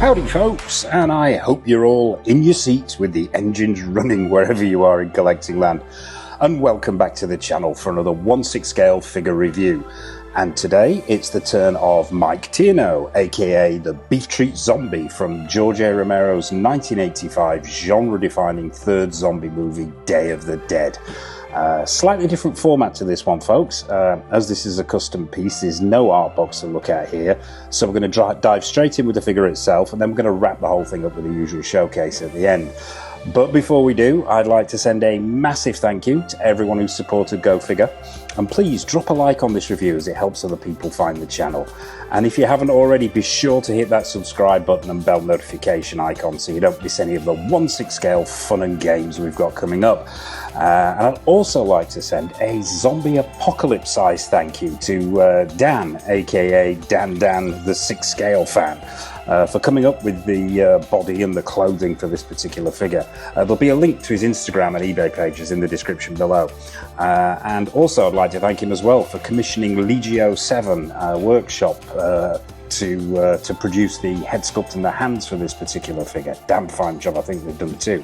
Howdy folks, and I hope you're all in your seats with the engines running wherever you are in collecting land. And welcome back to the channel for another 1/6 scale figure review. And today it's the turn of Mike Tierno, aka the Beef Treat Zombie from George A Romeros 1985 genre-defining third zombie movie, Day of the Dead. Slightly different format to this one, folks. As this is a custom piece, there's no art box to look at here, so we're going to dive straight in with the figure itself, and then we're going to wrap the whole thing up with the usual showcase at the end. But before we do, I'd like to send a massive thank you to everyone who's supported Go Figure, and please drop a like on this review as it helps other people find the channel. And if you haven't already, be sure to hit that subscribe button and bell notification icon so you don't miss any of the 1/6 scale fun and games we've got coming up. And I'd also like to send a zombie apocalypse size thank you to Dan, aka Dan the 6 scale fan, for coming up with the body and the clothing for this particular figure. There'll be a link to his Instagram and eBay pages in the description below. And also I'd like to thank him as well for commissioning Legio 7 workshop to produce the head sculpt and the hands for this particular figure. Damn fine job, I think they've done too.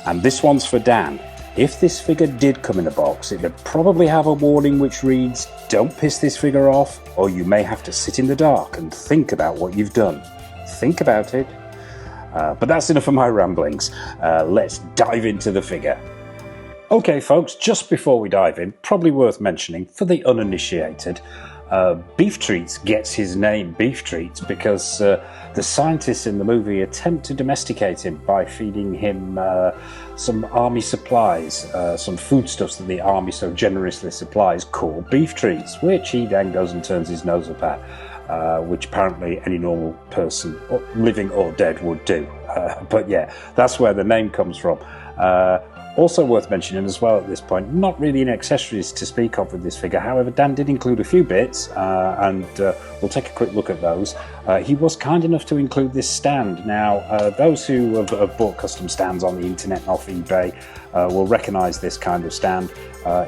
And this one's for Dan. If this figure did come in a box, it would probably have a warning which reads, "Don't piss this figure off, or you may have to sit in the dark and think about what you've done." Think about it. But that's enough of my ramblings. Let's dive into the figure. Okay folks, just before we dive in, probably worth mentioning for the uninitiated, Beef Treats gets his name Beef Treats because the scientists in the movie attempt to domesticate him by feeding him some army supplies, some foodstuffs that the army so generously supplies called beef treats, which he then goes and turns his nose up at, which apparently any normal person, living or dead, would do. But yeah, that's where the name comes from. Also worth mentioning as well at this point, not really any accessories to speak of with this figure. However, Dan did include a few bits, and we'll take a quick look at those. He was kind enough to include this stand. Now, those who have bought custom stands on the internet and off eBay will recognise this kind of stand.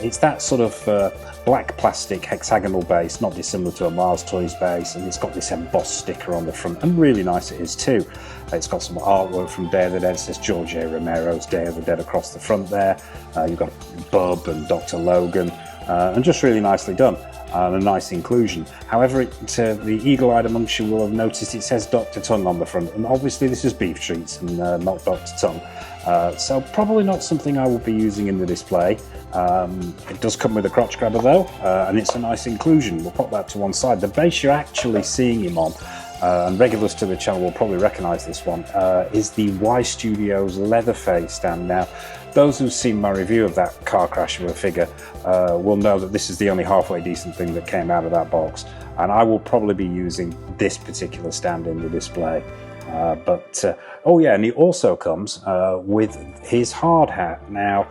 It's that sort of black plastic hexagonal base, not dissimilar to a Mars Toys base, and it's got this embossed sticker on the front, and really nice it is too. It's got some artwork from Day of the Dead. It says George A Romero's Day of the Dead across the front there. You've got Bub and Dr. Logan, and just really nicely done, and a nice inclusion. However, the eagle-eyed amongst you will have noticed it says Dr. Tongue on the front, and obviously this is Beef Treats and not Dr. Tongue. So probably not something I will be using in the display. It does come with a crotch grabber though, and it's a nice inclusion. We'll pop that to one side. The base you're actually seeing him on, and regulars to the channel will probably recognise this one, is the Y Studios Leatherface stand. Now, those who've seen my review of that car crash of a figure will know that this is the only halfway decent thing that came out of that box, and I will probably be using this particular stand in the display. Oh yeah, and he also comes with his hard hat. Now,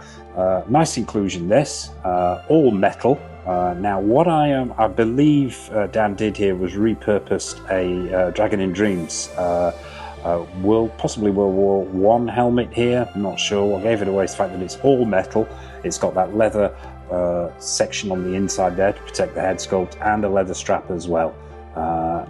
nice inclusion this, all metal. Now what I believe Dan did here was repurposed a Dragon in Dreams possibly World War I helmet here. I'm not sure. What gave it away is the fact that it's all metal. It's got that leather section on the inside there to protect the head sculpt, and a leather strap as well.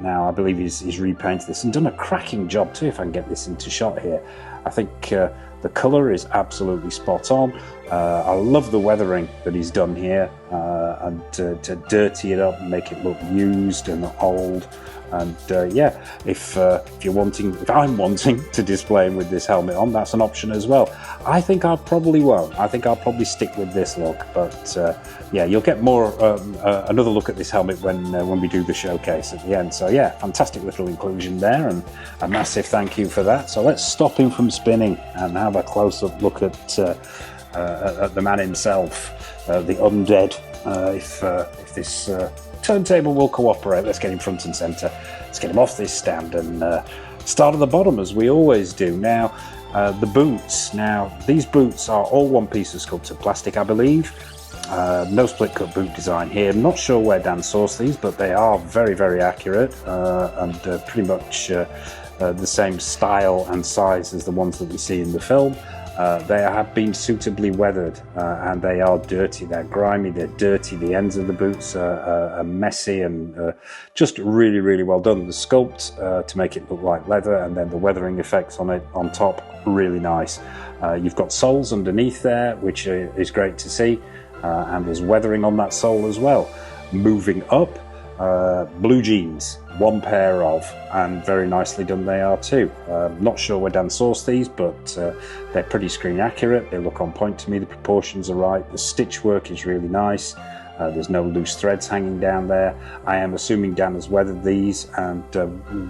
Now I believe he's repainted this and done a cracking job too, if I can get this into shot here. I think the colour is absolutely spot on. I love the weathering that he's done here, and to dirty it up and make it look used and old. And yeah, if I'm wanting to display him with this helmet on, that's an option as well. I think I probably won't. I think I'll probably stick with this look. But yeah, you'll get more another look at this helmet when we do the showcase at the end. So yeah, fantastic little inclusion there, and a massive thank you for that. So let's stop him from spinning and have a close-up look at the man himself, the undead. If this turntable will cooperate, let's get him front and centre. Let's get him off this stand and start at the bottom as we always do. Now, the boots. Now, these boots are all one piece of sculpted plastic, I believe. No split cut boot design here. I'm not sure where Dan sourced these, but they are very, very accurate and pretty much the same style and size as the ones that we see in the film. They have been suitably weathered, and they are dirty. They're grimy, they're dirty. The ends of the boots are messy, and just really, really well done. The sculpt to make it look like leather, and then the weathering effects on it on top, really nice. You've got soles underneath there, which is great to see, and there's weathering on that sole as well. Moving up, blue jeans, one pair of, and very nicely done they are too. Not sure where Dan sourced these, but they're pretty screen accurate. They look on point to me. The proportions are right. The stitch work is really nice. There's no loose threads hanging down there. I am assuming Dan has weathered these, and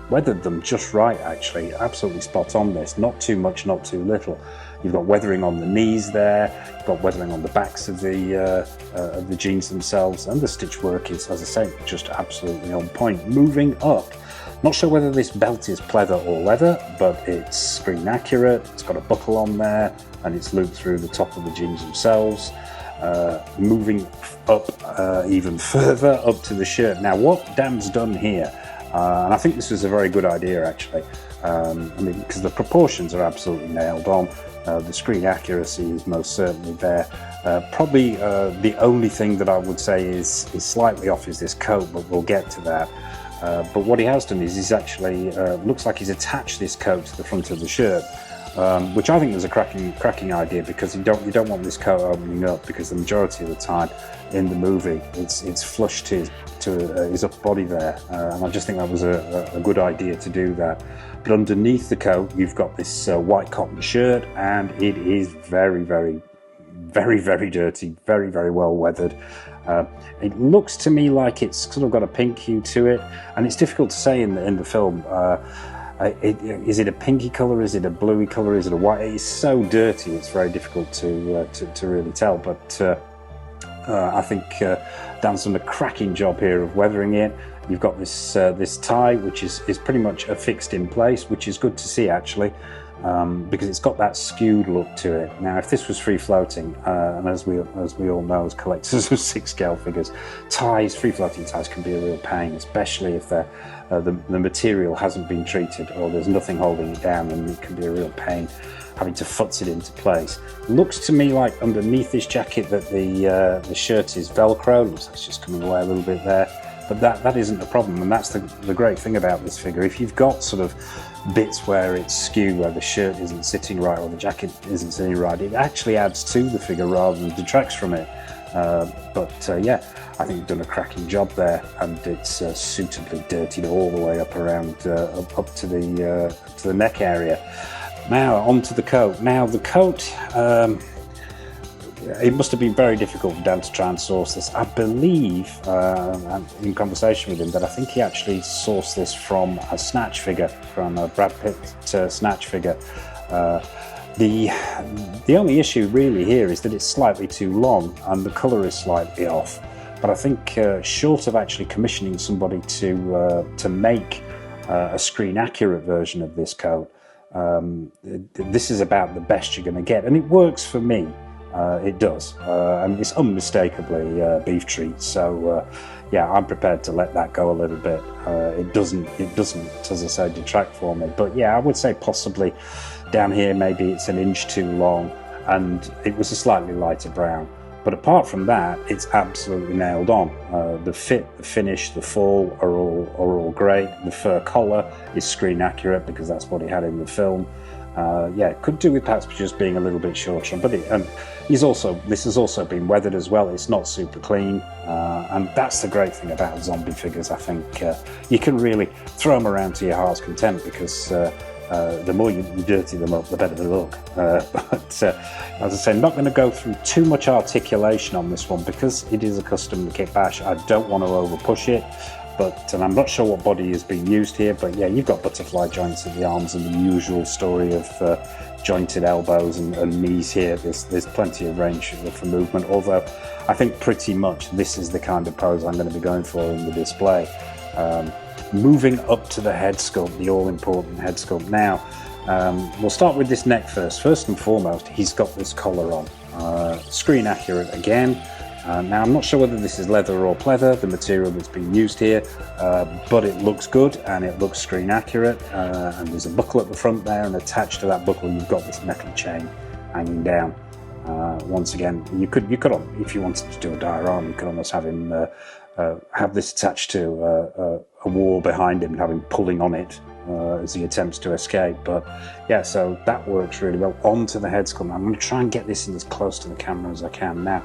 weathered them just right, actually. Absolutely spot on this. Not too much, not too little. You've got weathering on the knees there. You've got weathering on the backs of the jeans themselves, and the stitch work is, as I say, just absolutely on point. Moving up, not sure whether this belt is pleather or leather, but it's screen accurate. It's got a buckle on there, and it's looped through the top of the jeans themselves. Moving up even further, up to the shirt. Now, what Dan's done here, and I think this was a very good idea, actually. I mean, because the proportions are absolutely nailed on. The screen accuracy is most certainly there. Probably the only thing that I would say is slightly off is this coat, but we'll get to that. But what he has done is he's actually, looks like he's attached this coat to the front of the shirt, which I think is a cracking idea, because you don't want this coat opening up, because the majority of the time in the movie it's flush to his upper body there, and I just think that was a good idea to do that. But underneath the coat you've got this white cotton shirt, and it is very, very, very, very dirty, very, very well weathered. It looks to me like it's sort of got a pink hue to it, and it's difficult to say in the film. Is it a pinky colour? Is it a bluey colour? Is it a white? It's so dirty, it's very difficult to really tell. But I think Dan's done a cracking job here of weathering it. You've got this this tie, which is pretty much affixed in place, which is good to see, actually, because it's got that skewed look to it. Now, if this was free floating, and as we all know as collectors of 6-scale figures, free floating ties can be a real pain, especially if the material hasn't been treated or there's nothing holding it down, and it can be a real pain having to futz it into place. Looks to me like underneath this jacket that the shirt is Velcro. Looks like it's just coming away a little bit there, but that isn't a problem, and that's the great thing about this figure. If you've got sort of bits where it's skewed, where the shirt isn't sitting right or the jacket isn't sitting right, it actually adds to the figure rather than detracts from it. Yeah, I think you've done a cracking job there, and it's suitably dirtied all the way up around up to the neck area. Now onto the coat. Now the coat, it must have been very difficult for Dan to try and source this. I believe, in conversation with him, that I think he actually sourced this from a Snatch figure, from a Brad Pitt Snatch figure. The only issue really here is that it's slightly too long and the colour is slightly off. But I think short of actually commissioning somebody to make a screen accurate version of this coat, this is about the best you're going to get, and it works for me. It does, and it's unmistakably beef treat. So yeah, I'm prepared to let that go a little bit. It doesn't, as I say, detract for me. But yeah, I would say possibly down here maybe it's an inch too long, and it was a slightly lighter brown. But apart from that, it's absolutely nailed on. The fit, the finish, the fall are all great. The fur collar is screen accurate because that's what he had in the film. Yeah, could do with perhaps just being a little bit shorter, but this has also been weathered as well. It's not super clean, and that's the great thing about zombie figures. I think you can really throw them around to your heart's content, because the more you dirty them up, the better they look. But as I say, I'm not going to go through too much articulation on this one because it is a custom kit bash. I don't want to over push it. And I'm not sure what body is being used here, but yeah, you've got butterfly joints at the arms and the usual story of jointed elbows and knees here. There's plenty of range for movement, although I think pretty much this is the kind of pose I'm going to be going for in the display. Moving up to the head sculpt, the all-important head sculpt. Now, we'll start with this neck first. First and foremost, he's got this collar on. Screen accurate again. Now, I'm not sure whether this is leather or pleather, the material that's being used here, but it looks good and it looks screen accurate, and there's a buckle at the front there, and attached to that buckle you've got this metal chain. hanging down. Once again, you could, if you wanted to do a diorama, you could almost have him have this attached to a wall behind him and have him pulling on it as he attempts to escape. But yeah, so that works really well. Onto the head sculpt. I'm going to try and get this in as close to the camera as I can now.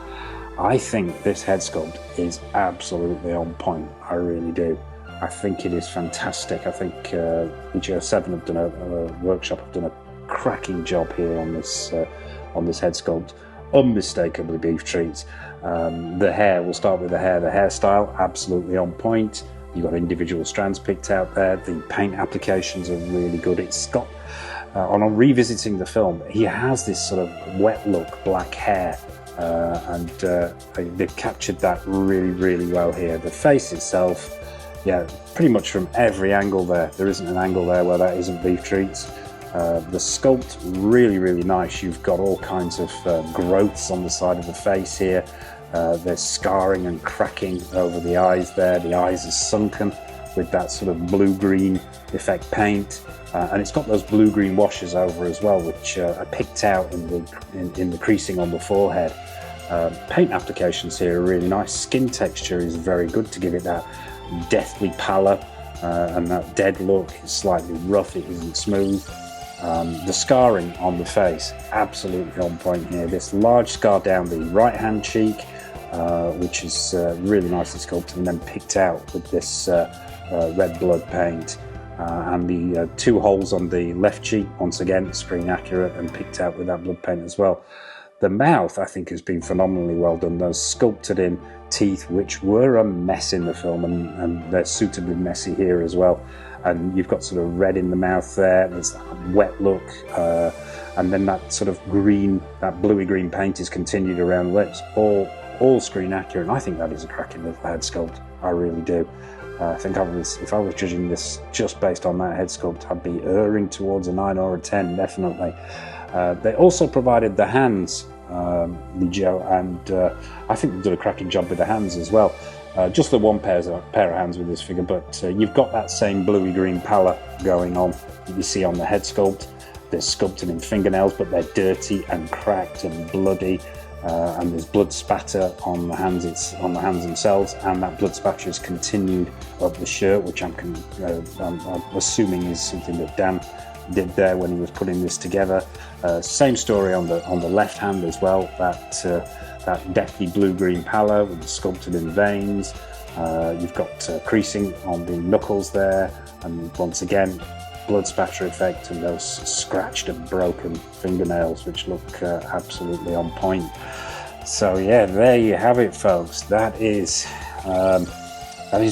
I think this head sculpt is absolutely on point. I really do. I think it is fantastic. I think EGO7 have done a workshop, have done a cracking job here on this head sculpt. Unmistakably beef treats. The hair, we'll start with the hair. The hairstyle, absolutely on point. You've got individual strands picked out there. The paint applications are really good. It's got, on revisiting the film, he has this sort of wet look, black hair, and they've captured that really, really well here. The face itself, yeah, pretty much from every angle there. There isn't an angle there where that isn't beef treats. The sculpt, really, really nice. You've got all kinds of growths on the side of the face here. There's scarring and cracking over the eyes there. The eyes are sunken with that sort of blue-green effect paint. And it's got those blue-green washes over as well, which are picked out in the creasing on the forehead. Paint applications here are really nice. Skin texture is very good to give it that deathly pallor and that dead look. It's slightly rough, it isn't smooth. The scarring on the face, absolutely on point here. This large scar down the right hand cheek, which is really nicely sculpted and then picked out with this red blood paint. And the two holes on the left cheek, once again, screen accurate and picked out with that blood paint as well. The mouth, I think, has been phenomenally well done. Those sculpted in teeth, which were a mess in the film, and they're suitably messy here as well. And you've got sort of red in the mouth there, there's that wet look, and then that sort of green, that bluey green paint is continued around the lips, all screen accurate. And I think that is a cracking little head sculpt, I really do. I think if I was judging this just based on that head sculpt, I'd be erring towards a 9 or a 10, definitely. They also provided the hands, Joe, and I think they've done a cracking job with the hands as well. Just the one pair of hands with this figure, but you've got that same bluey green pallor going on that you see on the head sculpt. They're sculpted in fingernails, but they're dirty and cracked and bloody, and there's blood spatter on the hands. It's on the hands themselves, and that blood spatter is continued up the shirt, which I'm assuming is something that Dan did there when he was putting this together. Same story on the left hand as well. That deathly blue-green pallor with the sculpted in veins. You've got creasing on the knuckles there, and once again, blood spatter effect and those scratched and broken fingernails, which look absolutely on point. So yeah, there you have it, folks. That is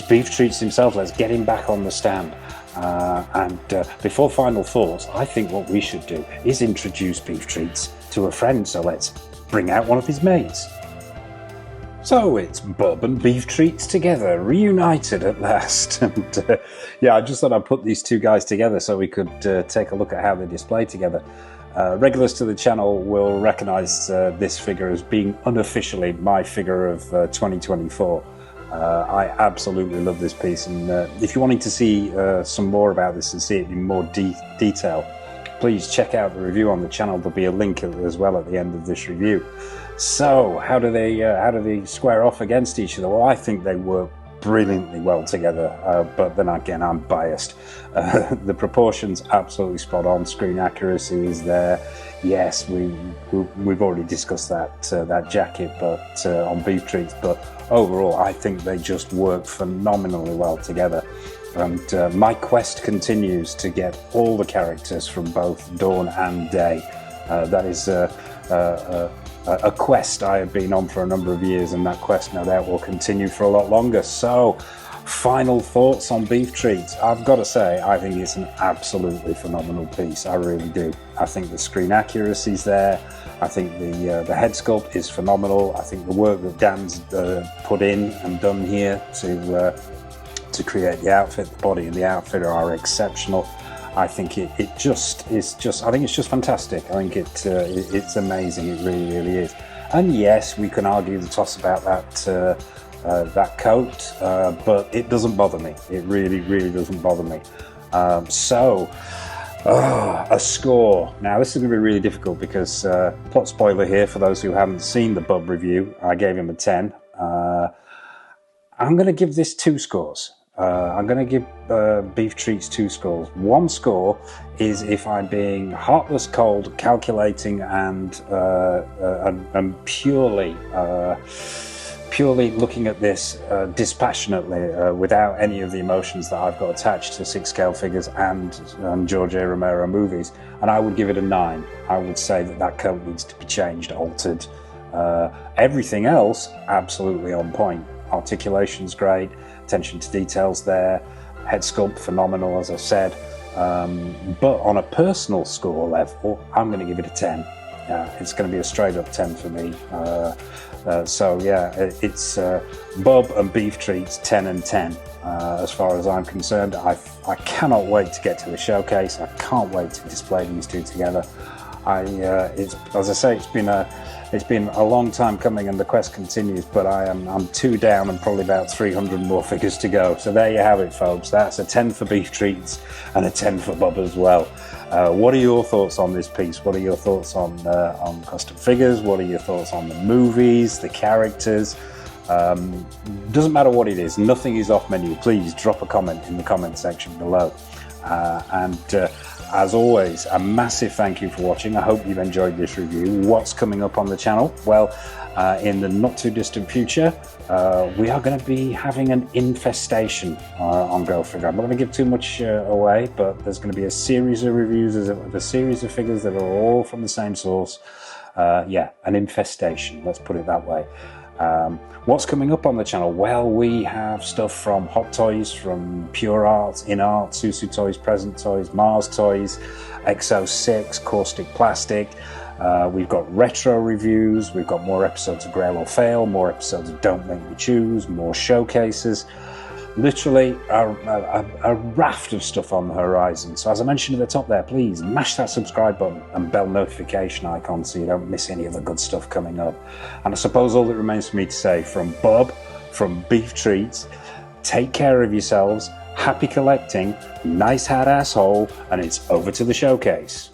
Beef Treats himself. Let's get him back on the stand. And before final thoughts, I think what we should do is introduce Beef Treats to a friend. So let's bring out one of his mates. So it's Bob and Beef Treats together, reunited at last. And yeah, I just thought I'd put these two guys together so we could take a look at how they display together. Regulars to the channel will recognise this figure as being unofficially my figure of 2024. I absolutely love this piece, and if you're wanting to see some more about this and see it in more detail, please check out the review on the channel. There'll be a link as well at the end of this review. So how do they square off against each other? Well, I think they work brilliantly well together, but then again, I'm biased. The proportions absolutely spot on. Screen accuracy is there. Yes, we've already discussed that jacket, but on Beef Treats. But overall, I think they just work phenomenally well together. And my quest continues to get all the characters from both Dawn and Day. That is a quest I have been on for a number of years, and that quest no doubt will continue for a lot longer. So, final thoughts on Beef Treats. I've got to say, I think it's an absolutely phenomenal piece. I really do. I think the screen accuracy's there. I think the head sculpt is phenomenal. I think the work that Dan's put in and done here to create the outfit, the body and the outfit are exceptional. I think I think it's just fantastic. I think it's amazing. It really, really is. And yes, we can argue the toss about that coat, but it doesn't bother me. It really, really doesn't bother me. So A score. Now this is going to be really difficult because plot spoiler here for those who haven't seen the Bub review. I gave him a 10. I'm going to give this 2 scores. I'm going to give Beef Treats 2 scores. 1 score is if I'm being heartless, cold, calculating, and purely looking at this dispassionately, without any of the emotions that I've got attached to 6 scale figures and George A Romero movies, and I would give it a 9. I would say that coat needs to be changed, altered. Everything else, absolutely on point. Articulation's great, attention to details there, head sculpt phenomenal, as I said. But on a personal score level, I'm going to give it a 10. It's going to be a straight up 10 for me. So yeah, it's Bub and Beef Treats 10 and 10 as far as I'm concerned. I cannot wait to get to the showcase. I can't wait to display these 2 together. As I say, it's been a long time coming, and the quest continues. But I'm 2 down and probably about 300 more figures to go. So there you have it, folks. That's a 10 for Beef Treats and a 10 for Bub as well. What are your thoughts on this piece? What are your thoughts on custom figures? What are your thoughts on the movies, the characters? Doesn't matter what it is. Nothing is off menu. Please drop a comment in the comment section below. As always, a massive thank you for watching. I hope you've enjoyed this review. What's coming up on the channel? Well, in the not too distant future, we are going to be having an infestation on Go Figure. I'm not going to give too much away, but there's going to be a series of reviews of a series of figures that are all from the same source. Yeah, an infestation, let's put it that way. What's coming up on the channel? Well, we have stuff from Hot Toys, from Pure Art, In Art, Susu Toys, Present Toys, Mars Toys, Exo6, Caustic Plastic. We've got retro reviews, we've got more episodes of Grail or Fail, more episodes of Don't Make Me Choose, more showcases. Literally a raft of stuff on the horizon. So as I mentioned at the top there, please mash that subscribe button and bell notification icon so you don't miss any of the good stuff coming up. And I suppose all that remains for me to say from Bub, from Beef Treats, take care of yourselves, happy collecting, nice hat asshole, and it's over to the showcase.